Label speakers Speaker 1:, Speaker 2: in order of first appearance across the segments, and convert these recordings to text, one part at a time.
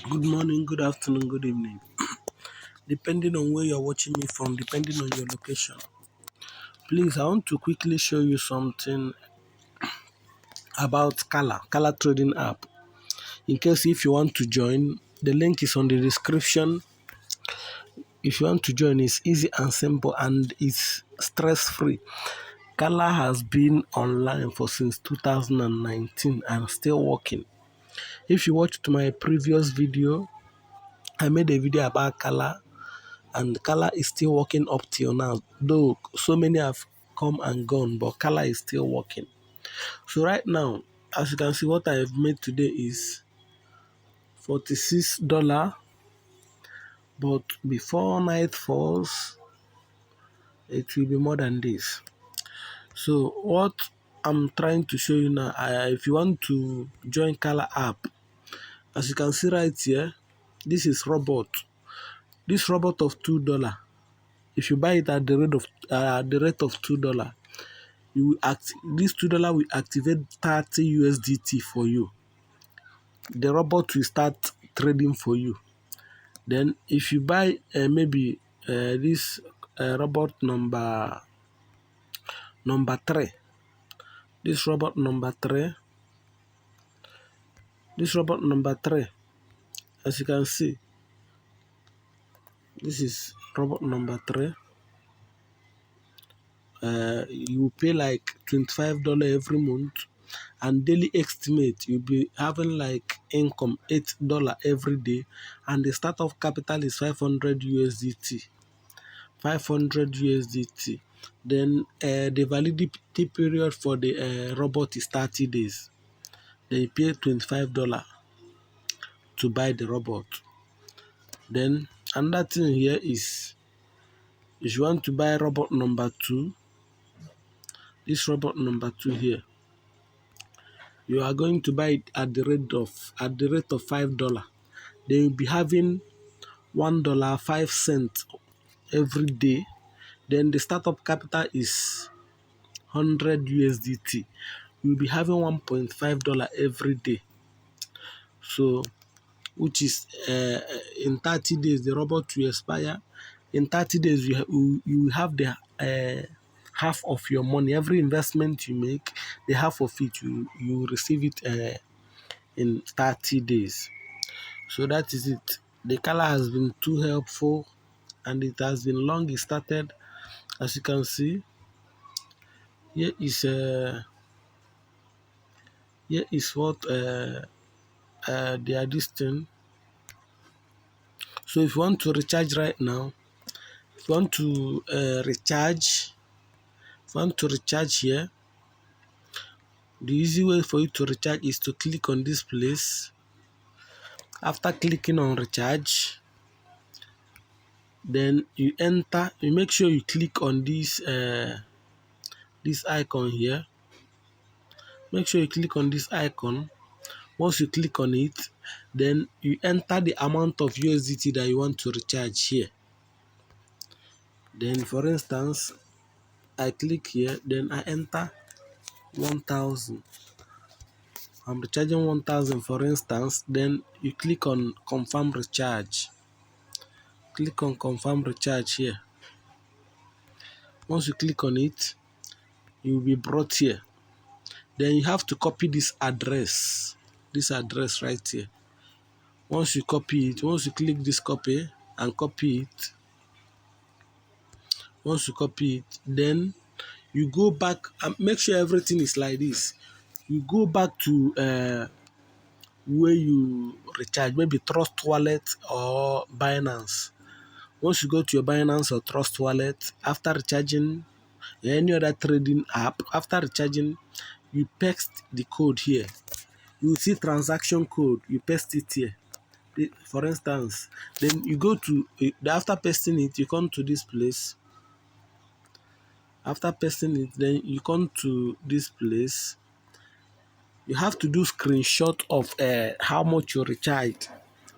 Speaker 1: Good morning, good afternoon, good evening. Depending on where you're watching me from, depending on your location. Please, I want to quickly show you something about Cala trading app. In case if you want to join, the link is on the description. If you want to join, it's easy and simple and it's stress-free. Cala has been online for since 2019 and still working. If you watched my previous video, I made a video about Cala and Cala is still working up till now. Though so many have come and gone, but Cala is still working. So right now, as you can see, what I have made today is $46. But before night falls, it will be more than this. So what I'm trying to show you now, if you want to join Cala app, as you can see right here, this is robot. This robot of $2. If you buy it at the rate of $2, this $2 will activate 30 USDT for you. The robot will start trading for you. Then if you buy maybe this robot number 3, this robot number 3, as you can see, this is robot number 3. You pay like $25 every month, and daily estimate you'll be having like income $8 every day, and the startup capital is 500 USDT. 500 USDT. Then the validity period for the robot is 30 days. Then you pay $25 to buy the robot. Then another thing here is, if you want to buy robot number 2, this robot number 2 here, you are going to buy it at the rate of $5. They will be having $1.05 every day. Then the startup capital is 100 USDT. You'll be having $1.5 every day. So, which is in 30 days, the robot will expire. In 30 days, you will have the half of your money. Every investment you make, the half of it, you receive it in 30 days. So that is it. The Cala has been too helpful, and it has been long started. As you can see, here is what they are this thing. So if you want to recharge right now, if you want to recharge here, the easy way for you to recharge is to click on this place. After clicking on recharge, then you make sure you click on this icon here. Make sure you click on this icon. Once you click on it, then you enter the amount of USDT that you want to recharge here. Then for instance, I click here, then I enter 1,000. I'm recharging 1,000 for instance. Then you click on confirm recharge. Click on confirm recharge here. Once you click on it, you will be brought here. Then you have to copy this address right here. Once you copy it, once you click this copy and copy it, once you copy it, then you go back and make sure everything is like this. You go back to where you recharge, maybe Trust Wallet or Binance. Once you go to your Binance or Trust Wallet, after recharging any other trading app, after recharging, you paste the code here. You will see transaction code, you paste it here. For instance, then you go to, after pasting it, you come to this place. After pasting it, then you come to this place. You have to do screenshot of how much you recharged.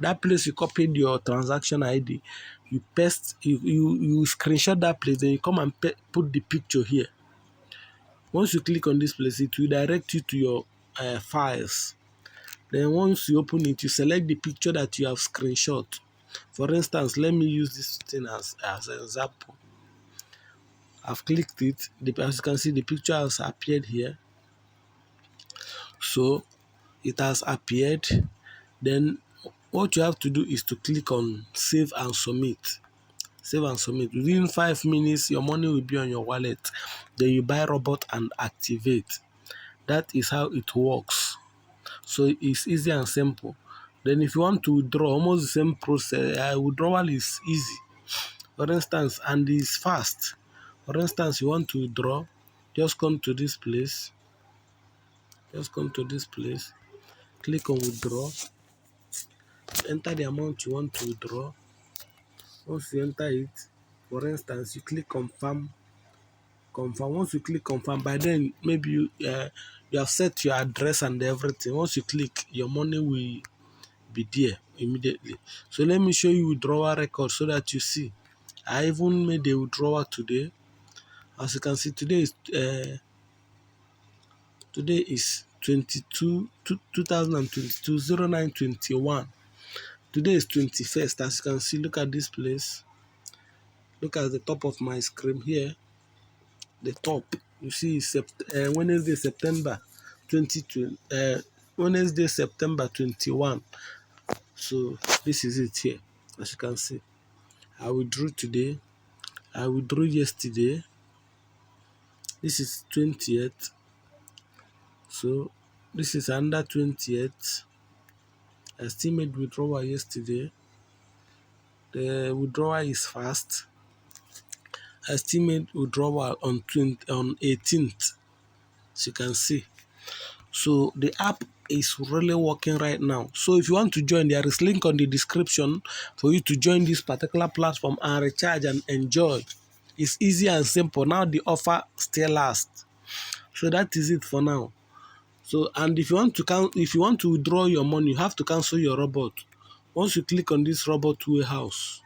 Speaker 1: That place you copied your transaction ID. You paste, you screenshot that place, then you come and put the picture here. Once you click on this place, it will direct you to your files. Then once you open it, you select the picture that you have screenshot. For instance, let me use this thing as an example. I've clicked it. As you can see, the picture has appeared here. So it has appeared. Then what you have to do is to click on save and submit. Save and submit. Within 5 minutes, your money will be on your wallet. Then you buy Raysbot and activate. That is how it works. So it's easy and simple. Then if you want to withdraw, almost the same process. Withdrawal is easy, for instance, and it's fast. For instance, you want to withdraw, just come to this place. Just come to this place. Click on withdraw. Enter the amount you want to withdraw. Once you enter it, for instance, you click confirm. Confirm. Once you click confirm, by then maybe you have set your address and everything. Once you click, your money will be there immediately. So let me show you withdrawal record so that you see. I even made a withdrawal today. As you can see, today is 2022 09/21. Today is 21st. As you can see, look at this place. Look at the top of my screen here. The top, you see, Wednesday, September 2020. Wednesday, September 21. So this is it here. As you can see, I withdrew today. I withdrew yesterday. This is 20th. So this is under 20th. I still made withdrawal yesterday. The withdrawal is fast. I still made withdrawal on 18th. As you can see. So the app is really working right now. So if you want to join, there is link on the description for you to join this particular platform and recharge and enjoy. It's easy and simple. Now the offer still lasts. So that is it for now. So, and if you want to withdraw your money, you have to cancel your Raysbot. Once you click on this Raysbot warehouse,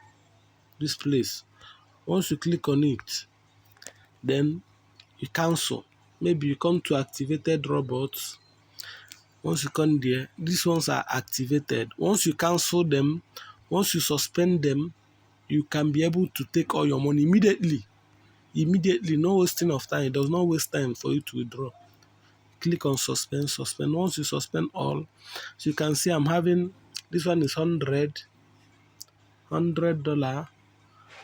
Speaker 1: this place, once you click on it, then you cancel. Maybe you come to activated Raybots. Once you come there, these ones are activated. Once you cancel them, once you suspend them, you can be able to take all your money immediately. Immediately, no wasting of time. It does not waste time for you to withdraw. Click on suspend. Once you suspend all, so you can see I'm having, this one is $100,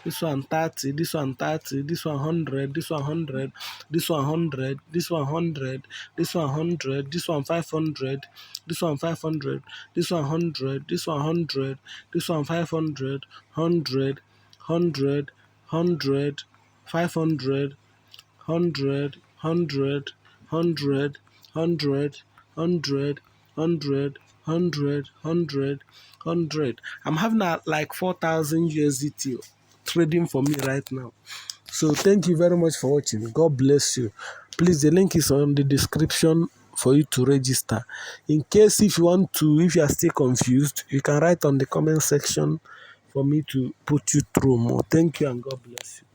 Speaker 1: this one 30, this one 30, this one 100, this one 100, this one 100, this one 100, this one 100, this one 500, this one 500, this one 100, this one 100, this one 500, 100, 100, 100, 500, 100, 100, 100, 100, 100, 100, 100, 100, 100. I'm having like 4,000 USDT trading for me right now. So thank you very much for watching. God bless you. Please, the link is on the description for you to register. In case if you are still confused, you can write on the comment section for me to put you through more. Thank you and God bless you.